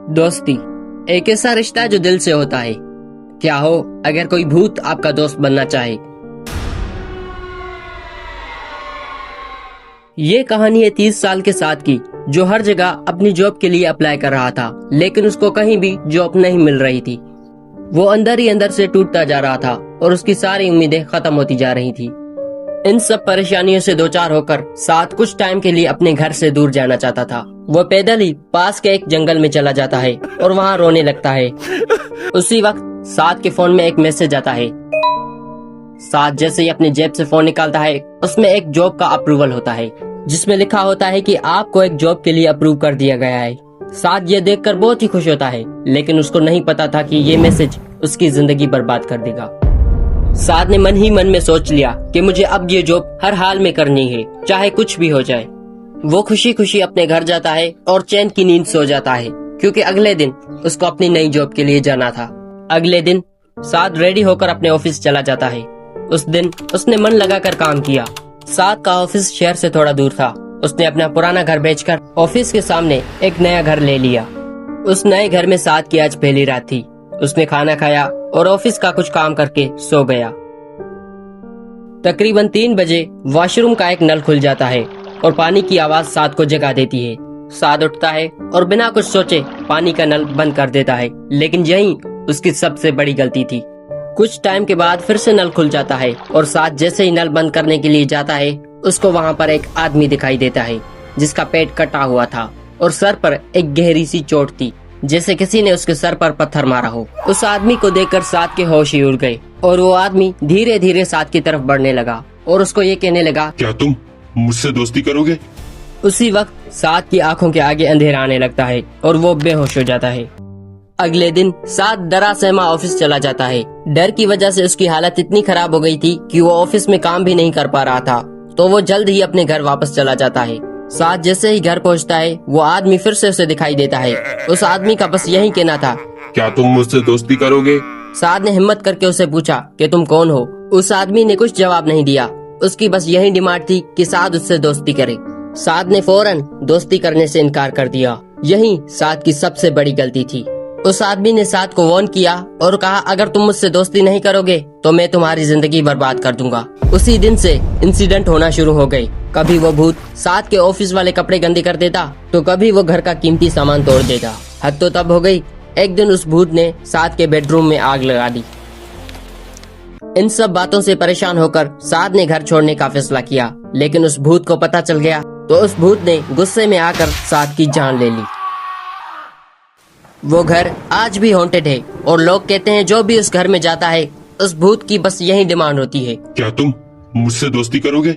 दोस्ती एक ऐसा रिश्ता जो दिल से होता है। क्या हो अगर कोई भूत आपका दोस्त बनना चाहे। ये कहानी है 30 साल के साथ की, जो हर जगह अपनी जॉब के लिए अप्लाई कर रहा था, लेकिन उसको कहीं भी जॉब नहीं मिल रही थी। वो अंदर ही अंदर से टूटता जा रहा था और उसकी सारी उम्मीदें खत्म होती जा रही थी। इन सब परेशानियों से दो चार होकर साथ कुछ टाइम के लिए अपने घर से दूर जाना चाहता था। वो पैदल ही पास के एक जंगल में चला जाता है और वहाँ रोने लगता है। उसी वक्त साथ के फोन में एक मैसेज आता है। साथ जैसे ही अपनी जेब से फोन निकालता है, उसमें एक जॉब का अप्रूवल होता है, जिसमें लिखा होता है कि आपको एक जॉब के लिए अप्रूव कर दिया गया है। साथ ये देखकर बहुत ही खुश होता है, लेकिन उसको नहीं पता था कि ये मैसेज उसकी जिंदगी बर्बाद कर देगा। साथ ने मन ही मन में सोच लिया कि मुझे अब ये जॉब हर हाल में करनी है, चाहे कुछ भी हो जाए। वो खुशी खुशी अपने घर जाता है और चैन की नींद सो जाता है, क्योंकि अगले दिन उसको अपनी नई जॉब के लिए जाना था। अगले दिन साथ रेडी होकर अपने ऑफिस चला जाता है। उस दिन उसने मन लगाकर काम किया। साथ का ऑफिस शहर से थोड़ा दूर था। उसने अपना पुराना घर बेचकर ऑफिस के सामने एक नया घर ले लिया। उस नए घर में साथ की आज पहली रात थी। उसने खाना खाया और ऑफिस का कुछ काम करके सो गया। तकरीबन 3 बजे वॉशरूम का एक नल खुल जाता है और पानी की आवाज साथ को जगा देती है। साथ उठता है और बिना कुछ सोचे पानी का नल बंद कर देता है, लेकिन यही उसकी सबसे बड़ी गलती थी। कुछ टाइम के बाद फिर से नल खुल जाता है और साथ जैसे ही नल बंद करने के लिए जाता है, उसको वहाँ पर एक आदमी दिखाई देता है, जिसका पेट कटा हुआ था और सर पर एक गहरी सी चोट थी, जैसे किसी ने उसके सर पर पत्थर मारा हो। उस आदमी को देखकर साथ के होश ही उड़ गए और वो आदमी धीरे धीरे साथ की तरफ बढ़ने लगा और उसको ये कहने लगा, क्या तुम मुझसे दोस्ती करोगे? उसी वक्त साथ की आंखों के आगे अंधेरा आने लगता है और वो बेहोश हो जाता है। अगले दिन साथ डरा सहमा ऑफिस चला जाता है। डर की वजह से उसकी हालत इतनी खराब हो गई थी कि वो ऑफिस में काम भी नहीं कर पा रहा था, तो वो जल्द ही अपने घर वापस चला जाता है। साथ जैसे ही घर पहुंचता है, वो आदमी फिर से उसे दिखाई देता है। उस आदमी का बस यही कहना था, क्या तुम मुझसे दोस्ती करोगे? साथ ने हिम्मत करके उसे पूछा कि तुम कौन हो। उस आदमी ने कुछ जवाब नहीं दिया। उसकी बस यही डिमांड थी कि साथ उससे दोस्ती करे। साथ ने फौरन दोस्ती करने से इनकार कर दिया। यही साथ की सबसे बड़ी गलती थी। उस आदमी ने साथ को वार्न किया और कहा, अगर तुम मुझसे दोस्ती नहीं करोगे तो मैं तुम्हारी जिंदगी बर्बाद कर दूंगा। उसी दिन से इंसिडेंट होना शुरू हो गए। कभी वो भूत साथ के ऑफिस वाले कपड़े गंदे कर देता, तो कभी वो घर का कीमती सामान तोड़ देता। हद तो तब हो गई, एक दिन उस भूत ने साथ के बेडरूम में आग लगा दी। इन सब बातों से परेशान होकर साथ ने घर छोड़ने का फैसला किया, लेकिन उस भूत को पता चल गया, तो उस भूत ने गुस्से में आकर साथ की जान ले ली। वो घर आज भी हॉन्टेड है और लोग कहते हैं जो भी उस घर में जाता है, उस भूत की बस यही डिमांड होती है, क्या तुम मुझसे दोस्ती करोगे?